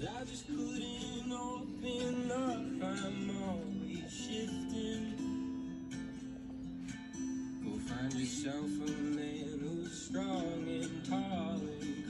I just couldn't open up, I'm always shifting. Go find yourself a man who's strong and tall and